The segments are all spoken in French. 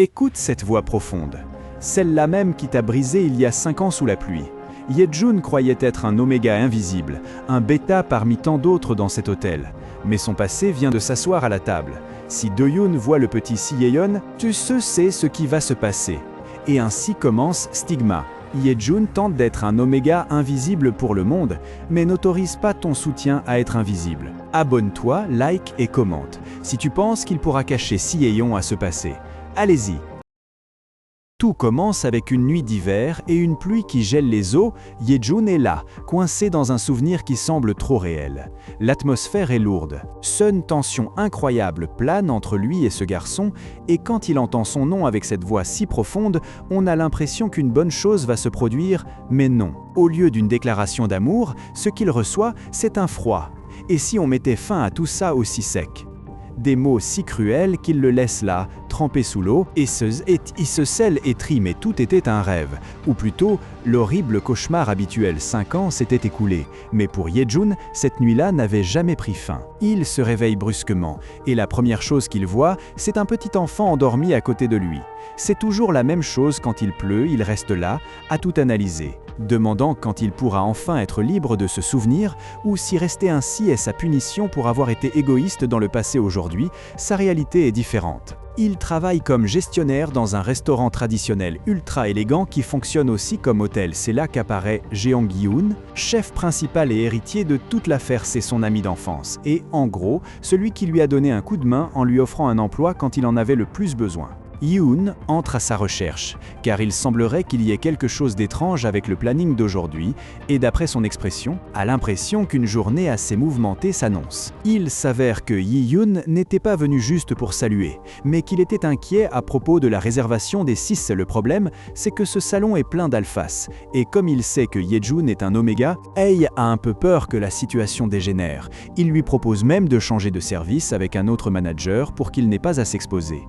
Écoute cette voix profonde, celle-là même qui t'a brisé il y a 5 ans sous la pluie. Ye-Jun croyait être un oméga invisible, un bêta parmi tant d'autres dans cet hôtel. Mais son passé vient de s'asseoir à la table. Si Do-yoon voit le petit Si-yeon, tu sais ce qui va se passer. Et ainsi commence Stigma. Ye-Jun tente d'être un oméga invisible pour le monde, mais n'autorise pas ton soutien à être invisible. Abonne-toi, like et commente, si tu penses qu'il pourra cacher Si-yeon à ce passé. Allez-y. Tout commence avec une nuit d'hiver et une pluie qui gèle les os. Ye-Jun est là, coincé dans un souvenir qui semble trop réel. L'atmosphère est lourde. Une tension incroyable plane entre lui et ce garçon, et quand il entend son nom avec cette voix si profonde, on a l'impression qu'une bonne chose va se produire, mais non. Au lieu d'une déclaration d'amour, ce qu'il reçoit, c'est un froid. Et si on mettait fin à tout ça aussi sec ? Des mots si cruels qu'il le laisse là, trempé sous l'eau, et il se scelle et trie, mais tout était un rêve. Ou plutôt, l'horrible cauchemar habituel. 5 ans s'étaient écoulés. Mais pour Ye-Jun, cette nuit-là n'avait jamais pris fin. Il se réveille brusquement, et la première chose qu'il voit, c'est un petit enfant endormi à côté de lui. C'est toujours la même chose quand il pleut, il reste là, à tout analyser, demandant quand il pourra enfin être libre de se souvenir, ou si rester ainsi est sa punition pour avoir été égoïste dans le passé. Aujourd'hui, sa réalité est différente. Il travaille comme gestionnaire dans un restaurant traditionnel ultra élégant qui fonctionne aussi comme hôtel. C'est là qu'apparaît Jeong Gi-hoon, chef principal et héritier de toute l'affaire. C'est son ami d'enfance et, en gros, celui qui lui a donné un coup de main en lui offrant un emploi quand il en avait le plus besoin. Yoon entre à sa recherche, car il semblerait qu'il y ait quelque chose d'étrange avec le planning d'aujourd'hui, et d'après son expression, a l'impression qu'une journée assez mouvementée s'annonce. Il s'avère que Yi-Yoon n'était pas venu juste pour saluer, mais qu'il était inquiet à propos de la réservation des 6. Le problème, c'est que ce salon est plein d'alphas, et comme il sait que Ye-Jun est un oméga, Hei a un peu peur que la situation dégénère. Il lui propose même de changer de service avec un autre manager pour qu'il n'ait pas à s'exposer.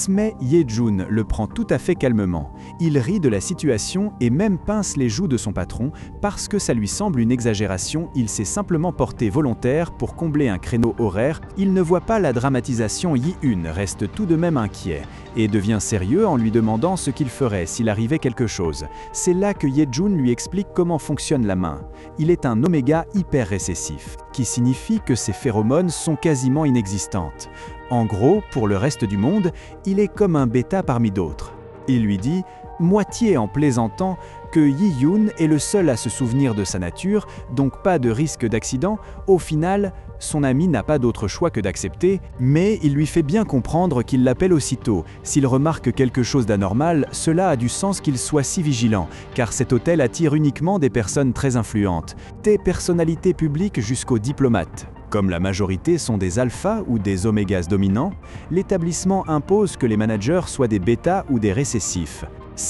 Mais Ye-Jun le prend tout à fait calmement. Il rit de la situation et même pince les joues de son patron parce que ça lui semble une exagération. Il s'est simplement porté volontaire pour combler un créneau horaire. Il ne voit pas la dramatisation. Yi-Eun reste tout de même inquiet et devient sérieux en lui demandant ce qu'il ferait s'il arrivait quelque chose. C'est là que Ye-Jun lui explique comment fonctionne la main. Il est un oméga hyper récessif, qui signifie que ses phéromones sont quasiment inexistantes. En gros, pour le reste du monde, il est comme un bêta parmi d'autres. Il lui dit, moitié en plaisantant, que Yi-Yoon est le seul à se souvenir de sa nature, donc pas de risque d'accident. Au final, son ami n'a pas d'autre choix que d'accepter, mais il lui fait bien comprendre qu'il l'appelle aussitôt. S'il remarque quelque chose d'anormal, cela a du sens qu'il soit si vigilant, car cet hôtel attire uniquement des personnes très influentes, des personnalités publiques jusqu'aux diplomates. Comme la majorité sont des alphas ou des omégas dominants, l'établissement impose que les managers soient des bêtas ou des récessifs.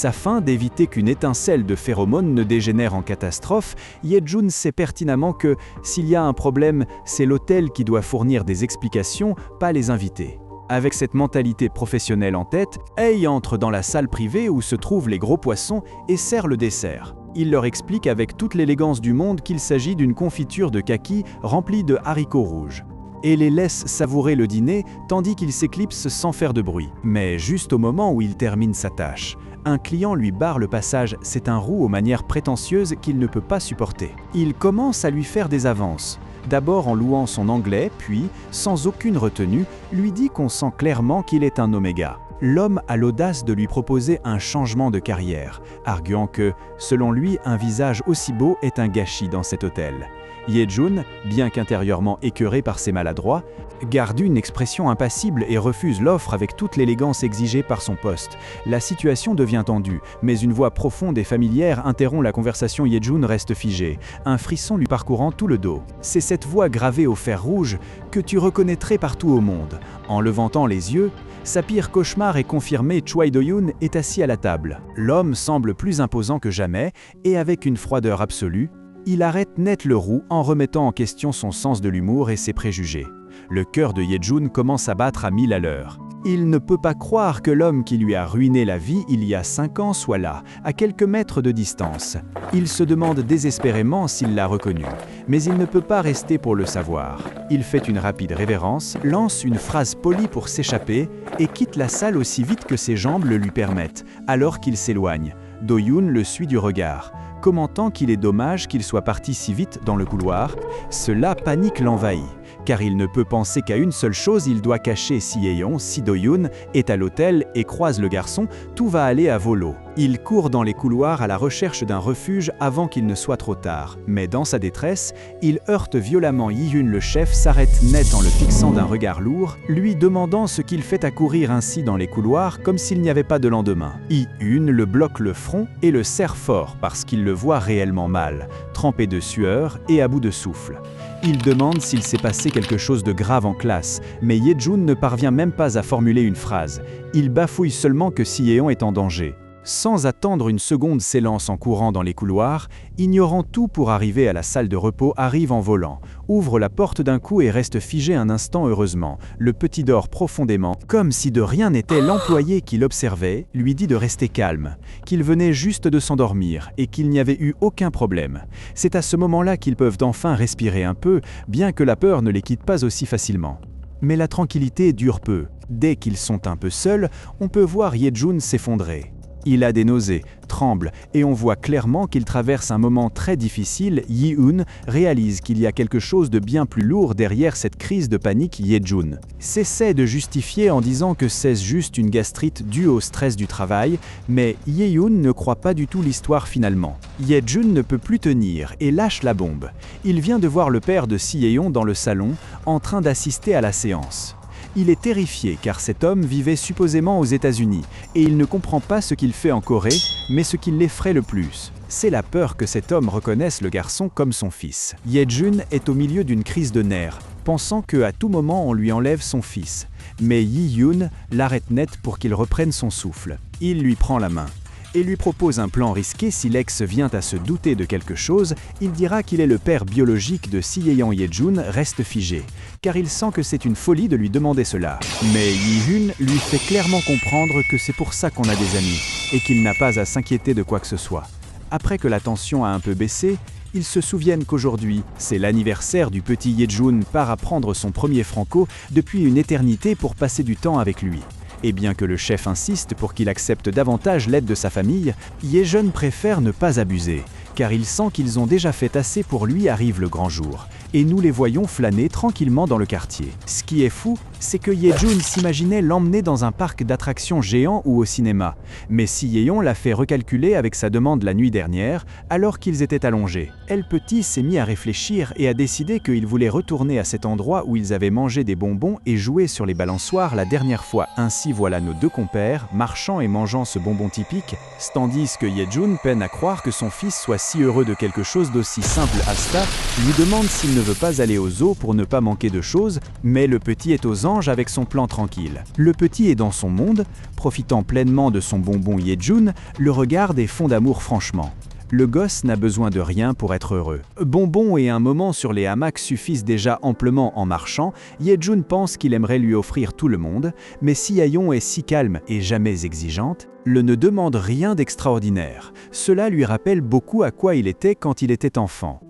Afin d'éviter qu'une étincelle de phéromones ne dégénère en catastrophe, Ye-Jun sait pertinemment que, s'il y a un problème, c'est l'hôtel qui doit fournir des explications, pas les invités. Avec cette mentalité professionnelle en tête, Hei entre dans la salle privée où se trouvent les gros poissons et sert le dessert. Il leur explique avec toute l'élégance du monde qu'il s'agit d'une confiture de kaki remplie de haricots rouges, et les laisse savourer le dîner tandis qu'il s'éclipse sans faire de bruit. Mais juste au moment où il termine sa tâche, un client lui barre le passage. C'est un roux aux manières prétentieuses qu'il ne peut pas supporter. Il commence à lui faire des avances. D'abord en louant son anglais, puis, sans aucune retenue, lui dit qu'on sent clairement qu'il est un oméga. L'homme a l'audace de lui proposer un changement de carrière, arguant que, selon lui, un visage aussi beau est un gâchis dans cet hôtel. Ye-Jun, bien qu'intérieurement écœuré par ses maladroits, garde une expression impassible et refuse l'offre avec toute l'élégance exigée par son poste. La situation devient tendue, mais une voix profonde et familière interrompt la conversation. Ye-Jun reste figé, un frisson lui parcourant tout le dos. C'est cette voix gravée au fer rouge que tu reconnaîtrais partout au monde. En levantant les yeux, sa pire cauchemar est confirmé. Choi Do-yoon est assis à la table. L'homme semble plus imposant que jamais et avec une froideur absolue, il arrête net le roux en remettant en question son sens de l'humour et ses préjugés. Le cœur de Ye-Jun commence à battre à 1000 à l'heure. Il ne peut pas croire que l'homme qui lui a ruiné la vie il y a 5 ans soit là, à quelques mètres de distance. Il se demande désespérément s'il l'a reconnu, mais il ne peut pas rester pour le savoir. Il fait une rapide révérence, lance une phrase polie pour s'échapper et quitte la salle aussi vite que ses jambes le lui permettent, alors qu'il s'éloigne. Do-yoon le suit du regard, commentant qu'il est dommage qu'il soit parti si vite dans le couloir. Cela panique l'envahit, car il ne peut penser qu'à une seule chose, il doit cacher Si Hye-yeon si Do-yoon est à l'hôtel et croise le garçon, tout va aller à volo. Il court dans les couloirs à la recherche d'un refuge avant qu'il ne soit trop tard. Mais dans sa détresse, il heurte violemment Yi-Hun. Le chef s'arrête net en le fixant d'un regard lourd, lui demandant ce qu'il fait à courir ainsi dans les couloirs comme s'il n'y avait pas de lendemain. Yi-Hun le bloque le front et le serre fort parce qu'il le voit réellement mal, trempé de sueur et à bout de souffle. Il demande s'il s'est passé quelque chose de grave en classe, mais Ye-jun ne parvient même pas à formuler une phrase. Il bafouille seulement que Si Hye-yeon est en danger. Sans attendre une seconde, s'élance en courant dans les couloirs, ignorant tout pour arriver à la salle de repos, arrive en volant, ouvre la porte d'un coup et reste figé un instant heureusement. Le petit dort profondément, comme si de rien n'était. L'employé qui l'observait lui dit de rester calme, qu'il venait juste de s'endormir et qu'il n'y avait eu aucun problème. C'est à ce moment-là qu'ils peuvent enfin respirer un peu, bien que la peur ne les quitte pas aussi facilement. Mais la tranquillité dure peu. Dès qu'ils sont un peu seuls, on peut voir Ye-jun s'effondrer. Il a des nausées, tremble, et on voit clairement qu'il traverse un moment très difficile. Yi-hun réalise qu'il y a quelque chose de bien plus lourd derrière cette crise de panique. Ye-jun s'essaie de justifier en disant que c'est juste une gastrite due au stress du travail, mais Ye-hun ne croit pas du tout l'histoire finalement. Ye-jun ne peut plus tenir et lâche la bombe. Il vient de voir le père de Si Hye-yeon dans le salon, en train d'assister à la séance. Il est terrifié car cet homme vivait supposément aux États-Unis et il ne comprend pas ce qu'il fait en Corée, mais ce qui l'effraie le plus, c'est la peur que cet homme reconnaisse le garçon comme son fils. Ye-jun est au milieu d'une crise de nerfs, pensant qu'à tout moment on lui enlève son fils. Mais Yi-hun l'arrête net pour qu'il reprenne son souffle. Il lui prend la main et lui propose un plan risqué. Si l'ex vient à se douter de quelque chose, il dira qu'il est le père biologique de Si Hye-yeon. Ye-jun reste figé, car il sent que c'est une folie de lui demander cela. Mais Yi-hun lui fait clairement comprendre que c'est pour ça qu'on a des amis, et qu'il n'a pas à s'inquiéter de quoi que ce soit. Après que la tension a un peu baissé, ils se souviennent qu'aujourd'hui, c'est l'anniversaire du petit. Ye-jun part à prendre son premier franco depuis une éternité pour passer du temps avec lui. Et bien que le chef insiste pour qu'il accepte davantage l'aide de sa famille, Ye-jun préfère ne pas abuser, car il sent qu'ils ont déjà fait assez pour lui. Arrive le grand jour, et nous les voyons flâner tranquillement dans le quartier. Ce qui est fou, c'est que Ye-jun s'imaginait l'emmener dans un parc d'attractions géant ou au cinéma, mais Si Hye-yeon l'a fait recalculer avec sa demande la nuit dernière, alors qu'ils étaient allongés. El Petit s'est mis à réfléchir et a décidé qu'il voulait retourner à cet endroit où ils avaient mangé des bonbons et joué sur les balançoires la dernière fois. Ainsi voilà nos deux compères marchant et mangeant ce bonbon typique, tandis que Ye-jun peine à croire que son fils soit si heureux de quelque chose d'aussi simple. Asta lui demande s'il ne veut pas aller au zoo pour ne pas manquer de choses, mais le petit est aux anges avec son plan tranquille. Le petit est dans son monde, profitant pleinement de son bonbon. Ye-jun le regarde et fond d'amour franchement. Le gosse n'a besoin de rien pour être heureux. Bonbons et un moment sur les hamacs suffisent déjà amplement en marchant. Ye-jun pense qu'il aimerait lui offrir tout le monde, mais Si Hye-yeon est si calme et jamais exigeante, le ne demande rien d'extraordinaire. Cela lui rappelle beaucoup à quoi il était quand il était enfant.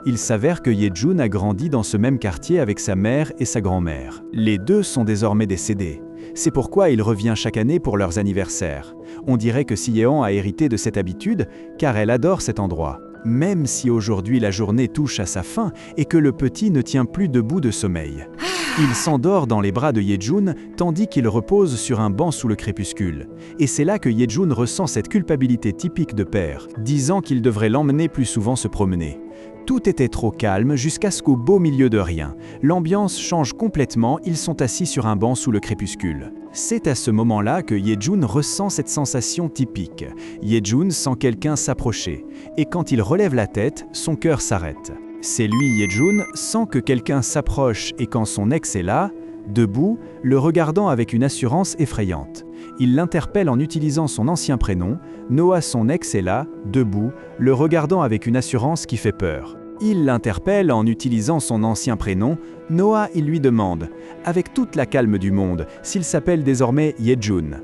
Il s'avère que Ye-jun a grandi dans ce même quartier avec sa mère et sa grand-mère. Les deux sont désormais décédés. C'est pourquoi il revient chaque année pour leurs anniversaires. On dirait que Si Hye-yeon a hérité de cette habitude, car elle adore cet endroit. Même si aujourd'hui la journée touche à sa fin et que le petit ne tient plus debout de sommeil. Il s'endort dans les bras de Ye-jun, tandis qu'il repose sur un banc sous le crépuscule. Et c'est là que Ye-jun ressent cette culpabilité typique de père, disant qu'il devrait l'emmener plus souvent se promener. Tout était trop calme jusqu'à ce qu'au beau milieu de rien, l'ambiance change complètement. Ils sont assis sur un banc sous le crépuscule. C'est à ce moment-là que Ye-jun ressent cette sensation typique. Ye-jun sent quelqu'un s'approcher, et quand il relève la tête, son cœur s'arrête. C'est lui. Ye-jun sent que quelqu'un s'approche et quand son ex est là, debout, le regardant avec une assurance effrayante. Il l'interpelle en utilisant son ancien prénom. Noah, son ex, est là, debout, le regardant avec une assurance qui fait peur. Il l'interpelle en utilisant son ancien prénom. Noah, il lui demande, avec toute la calme du monde, s'il s'appelle désormais Yejun.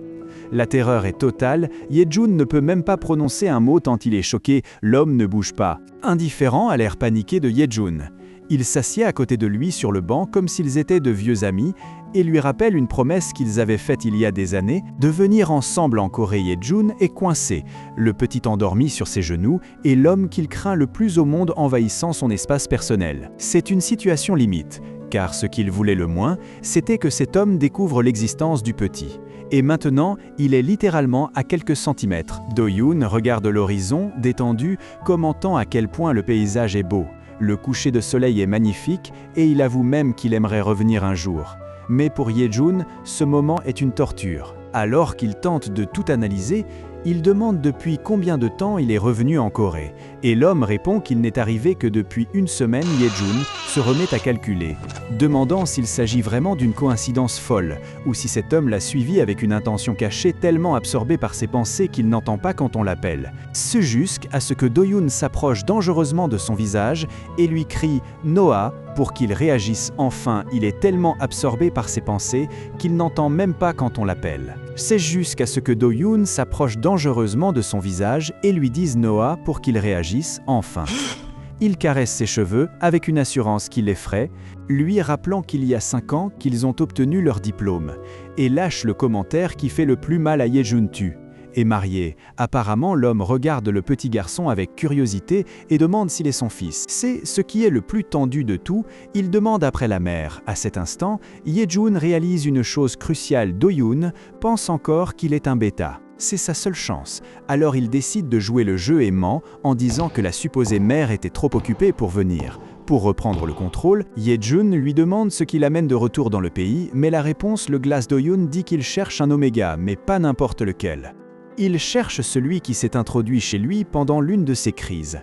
La terreur est totale, Yejun ne peut même pas prononcer un mot tant il est choqué, l'homme ne bouge pas. Indifférent à l'air paniqué de Yejun. Il s'assied à côté de lui sur le banc comme s'ils étaient de vieux amis et lui rappelle une promesse qu'ils avaient faite il y a des années, de venir ensemble en Corée. Yejun est coincé, le petit endormi sur ses genoux et l'homme qu'il craint le plus au monde envahissant son espace personnel. C'est une situation limite, car ce qu'il voulait le moins, c'était que cet homme découvre l'existence du petit. Et maintenant, il est littéralement à quelques centimètres. Do-yoon regarde l'horizon, détendu, commentant à quel point le paysage est beau. Le coucher de soleil est magnifique et il avoue même qu'il aimerait revenir un jour. Mais pour Yejun, ce moment est une torture. Alors qu'il tente de tout analyser, il demande depuis combien de temps il est revenu en Corée. Et l'homme répond qu'il n'est arrivé que depuis une semaine. Yejun se remet à calculer, demandant s'il s'agit vraiment d'une coïncidence folle, ou si cet homme l'a suivi avec une intention cachée tellement absorbé par ses pensées qu'il n'entend pas quand on l'appelle. Ce jusqu'à ce que Do-yoon s'approche dangereusement de son visage et lui crie « Noah » pour qu'il réagisse enfin. Il est tellement absorbé par ses pensées qu'il n'entend même pas quand on l'appelle. C'est jusqu'à ce que Do-yoon s'approche dangereusement de son visage et lui dise Noah pour qu'il réagisse enfin. Il caresse ses cheveux avec une assurance qui l'effraie, lui rappelant qu'il y a 5 ans qu'ils ont obtenu leur diplôme, et lâche le commentaire qui fait le plus mal à Yejun. Tu es marié. Apparemment, l'homme regarde le petit garçon avec curiosité et demande s'il est son fils. C'est ce qui est le plus tendu de tout, il demande après la mère. À cet instant, Yejun réalise une chose cruciale. Do-yoon pense encore qu'il est un bêta. C'est sa seule chance. Alors il décide de jouer le jeu et ment en disant que la supposée mère était trop occupée pour venir. Pour reprendre le contrôle, Yejun lui demande ce qui l'amène de retour dans le pays, mais la réponse le glace. Do-yoon dit qu'il cherche un oméga, mais pas n'importe lequel. Il cherche celui qui s'est introduit chez lui pendant l'une de ses crises.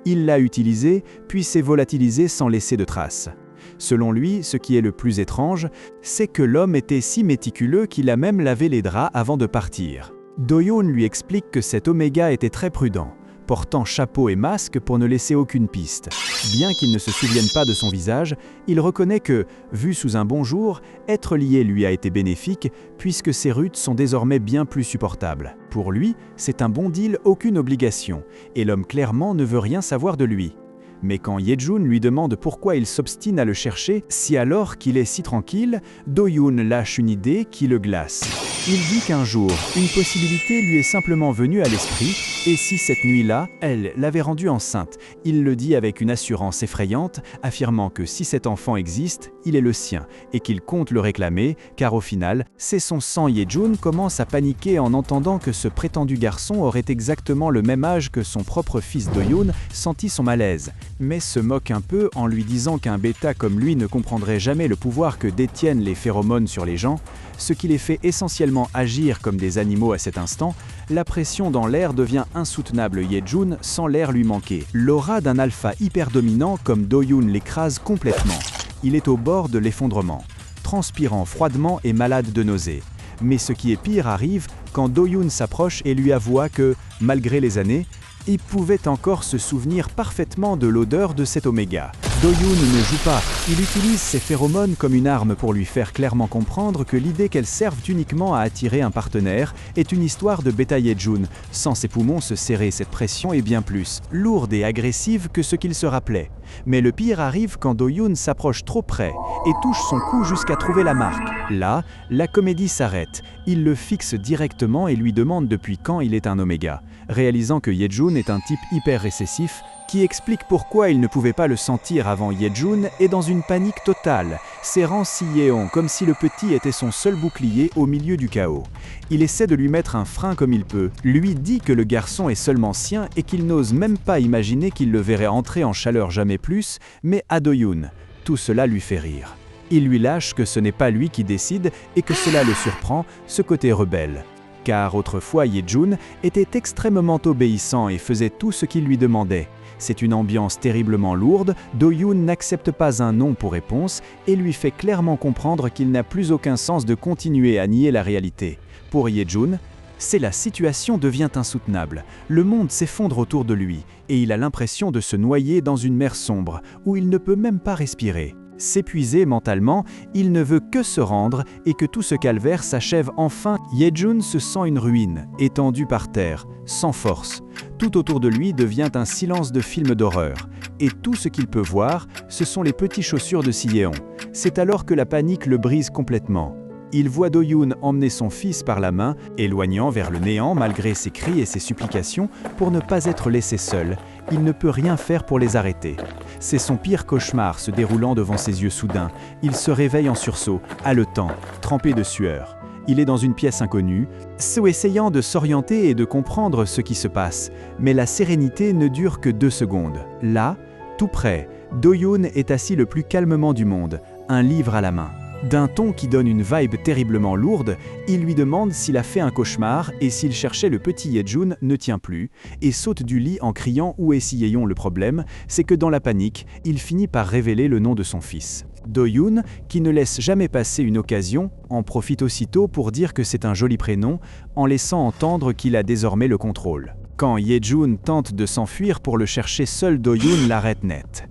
Il l'a utilisé, puis s'est volatilisé sans laisser de traces. Selon lui, ce qui est le plus étrange, c'est que l'homme était si méticuleux qu'il a même lavé les draps avant de partir. Do-yoon lui explique que cet oméga était très prudent, portant chapeau et masque pour ne laisser aucune piste. Bien qu'il ne se souvienne pas de son visage, il reconnaît que, vu sous un bon jour, être lié lui a été bénéfique puisque ses rutes sont désormais bien plus supportables. Pour lui, c'est un bon deal, aucune obligation, et l'homme clairement ne veut rien savoir de lui. Mais quand Yejun lui demande pourquoi il s'obstine à le chercher, si alors qu'il est si tranquille, Do-yoon lâche une idée qui le glace. Il dit qu'un jour, une possibilité lui est simplement venue à l'esprit, et si cette nuit-là, elle l'avait rendue enceinte. Il le dit avec une assurance effrayante, affirmant que si cet enfant existe, il est le sien, et qu'il compte le réclamer, car au final, c'est son sang. Yejun commence à paniquer en entendant que ce prétendu garçon aurait exactement le même âge que son propre fils. Do-yoon sentit son malaise, mais se moque un peu en lui disant qu'un bêta comme lui ne comprendrait jamais le pouvoir que détiennent les phéromones sur les gens, ce qui les fait essentiellement agir comme des animaux à cet instant. La pression dans l'air devient insoutenable. Yejun sent l'air lui manquer. L'aura d'un alpha hyper dominant comme Do-yoon l'écrase complètement. Il est au bord de l'effondrement, transpirant froidement et malade de nausées. Mais ce qui est pire arrive quand Do-yoon s'approche et lui avoua que, malgré les années, il pouvait encore se souvenir parfaitement de l'odeur de cet oméga. Do-yoon ne joue pas, il utilise ses phéromones comme une arme pour lui faire clairement comprendre que l'idée qu'elles servent uniquement à attirer un partenaire est une histoire de bêta. Yejun sent ses poumons se serrer, cette pression est bien plus lourde et agressive que ce qu'il se rappelait. Mais le pire arrive quand Do-yoon s'approche trop près et touche son cou jusqu'à trouver la marque. Là, la comédie s'arrête. Il le fixe directement et lui demande depuis quand il est un oméga, réalisant que Yejun est un type hyper récessif, qui explique pourquoi il ne pouvait pas le sentir avant. Yejun est dans une panique totale, serrant Si-yeon comme si le petit était son seul bouclier au milieu du chaos. Il essaie de lui mettre un frein comme il peut, lui dit que le garçon est seulement sien et qu'il n'ose même pas imaginer qu'il le verrait entrer en chaleur jamais plus, mais à Do-yoon, tout cela lui fait rire. Il lui lâche que ce n'est pas lui qui décide et que cela le surprend, ce côté rebelle. Car autrefois Yejun était extrêmement obéissant et faisait tout ce qu'il lui demandait. C'est une ambiance terriblement lourde. Do-yoon n'accepte pas un non pour réponse et lui fait clairement comprendre qu'il n'a plus aucun sens de continuer à nier la réalité. Pour Yejun, La situation devient insoutenable. Le monde s'effondre autour de lui et il a l'impression de se noyer dans une mer sombre où il ne peut même pas respirer. S'épuiser mentalement, il ne veut que se rendre et que tout ce calvaire s'achève enfin. Ye-Jun se sent une ruine, étendu par terre, sans force. Tout autour de lui devient un silence de film d'horreur. Et tout ce qu'il peut voir, ce sont les petites chaussures de Si-yeon. C'est alors que la panique le brise complètement. Il voit Do-yoon emmener son fils par la main, éloignant vers le néant malgré ses cris et ses supplications pour ne pas être laissé seul. Il ne peut rien faire pour les arrêter. C'est son pire cauchemar se déroulant devant ses yeux soudains. Il se réveille en sursaut, haletant, trempé de sueur. Il est dans une pièce inconnue, essayant de s'orienter et de comprendre ce qui se passe. Mais la sérénité ne dure que 2 secondes. Là, tout près, Do-yoon est assis le plus calmement du monde, un livre à la main. D'un ton qui donne une vibe terriblement lourde, il lui demande s'il a fait un cauchemar et s'il cherchait le petit Ye-Jun ne tient plus, et saute du lit en criant où est Si-yeon. Le problème, c'est que dans la panique, il finit par révéler le nom de son fils. Do-yoon, qui ne laisse jamais passer une occasion, en profite aussitôt pour dire que c'est un joli prénom, en laissant entendre qu'il a désormais le contrôle. Quand Ye-Jun tente de s'enfuir pour le chercher, seul Do-yoon l'arrête net.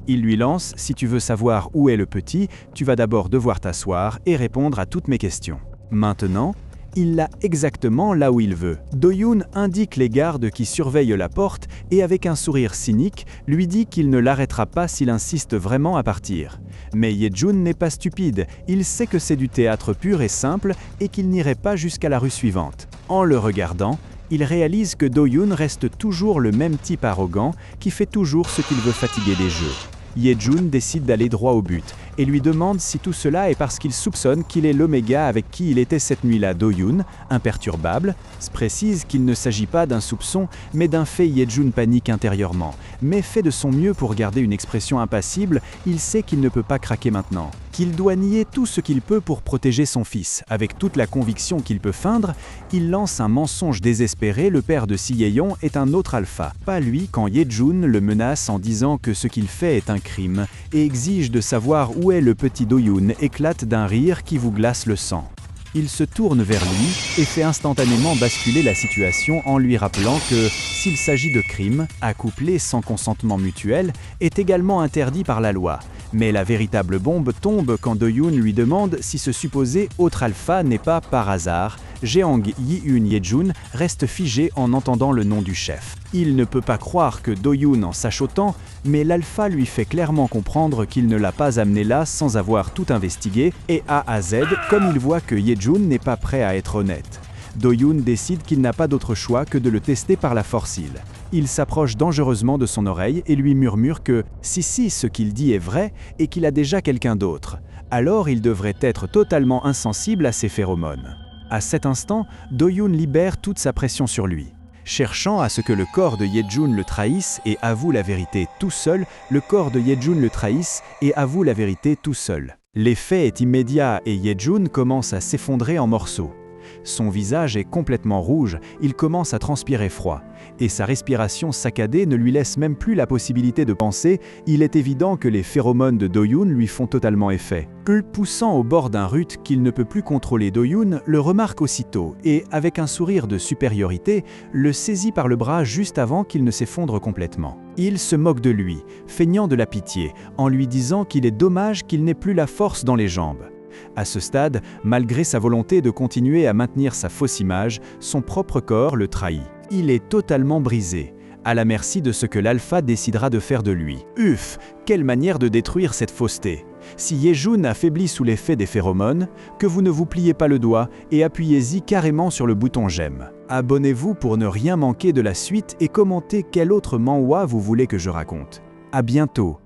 Il lui lance « Si tu veux savoir où est le petit, tu vas d'abord devoir t'asseoir et répondre à toutes mes questions. » Maintenant, il l'a exactement là où il veut. Do-yoon indique les gardes qui surveillent la porte et avec un sourire cynique, lui dit qu'il ne l'arrêtera pas s'il insiste vraiment à partir. Mais Ye-Jun n'est pas stupide, il sait que c'est du théâtre pur et simple et qu'il n'irait pas jusqu'à la rue suivante. En le regardant, il réalise que Do-yoon reste toujours le même type arrogant qui fait toujours ce qu'il veut fatiguer des jeux. Ye-Jun décide d'aller droit au but et lui demande si tout cela est parce qu'il soupçonne qu'il est l'Oméga avec qui il était cette nuit-là. Do-yoon, imperturbable, précise qu'il ne s'agit pas d'un soupçon mais d'un fait. Ye-Jun panique intérieurement, mais fait de son mieux pour garder une expression impassible. Il sait qu'il ne peut pas craquer maintenant, qu'il doit nier tout ce qu'il peut pour protéger son fils. Avec toute la conviction qu'il peut feindre, il lance un mensonge désespéré. Le père de Si-yeon est un autre alpha, pas lui, quand Ye-Jun le menace en disant que ce qu'il fait est un crime et exige de savoir où est le petit. Do-yoon éclate d'un rire qui vous glace le sang. Il se tourne vers lui et fait instantanément basculer la situation en lui rappelant que, s'il s'agit de crimes, accouplés sans consentement mutuel, est également interdit par la loi. Mais la véritable bombe tombe quand Do-yoon lui demande si ce supposé autre alpha n'est pas par hasard. Jeong Yi-eun. Ye-Jun reste figé en entendant le nom du chef. Il ne peut pas croire que Do-yoon en sache autant, mais l'alpha lui fait clairement comprendre qu'il ne l'a pas amené là sans avoir tout investigué et A à Z, comme il voit que Ye-Jun n'est pas prêt à être honnête. Do-yoon décide qu'il n'a pas d'autre choix que de le tester par la force. Il s'approche dangereusement de son oreille et lui murmure que si ce qu'il dit est vrai et qu'il a déjà quelqu'un d'autre, alors il devrait être totalement insensible à ses phéromones. À cet instant, Do-yoon libère toute sa pression sur lui. Cherchant à ce que le corps de Ye-Jun le trahisse et avoue la vérité tout seul, le corps de Ye-Jun le trahisse et avoue la vérité tout seul. L'effet est immédiat et Ye-Jun commence à s'effondrer en morceaux. Son visage est complètement rouge, il commence à transpirer froid, et sa respiration saccadée ne lui laisse même plus la possibilité de penser. Il est évident que les phéromones de Do-yoon lui font totalement effet. Poussant au bord d'un rut qu'il ne peut plus contrôler, Do-yoon le remarque aussitôt et, avec un sourire de supériorité, le saisit par le bras juste avant qu'il ne s'effondre complètement. Il se moque de lui, feignant de la pitié, en lui disant qu'il est dommage qu'il n'ait plus la force dans les jambes. À ce stade, malgré sa volonté de continuer à maintenir sa fausse image, son propre corps le trahit. Il est totalement brisé, à la merci de ce que l'alpha décidera de faire de lui. Quelle manière de détruire cette fausseté! Si Ye-Jun affaiblit sous l'effet des phéromones, que vous ne vous pliez pas le doigt et appuyez-y carrément sur le bouton j'aime. Abonnez-vous pour ne rien manquer de la suite et commentez quel autre manhwa vous voulez que je raconte. À bientôt!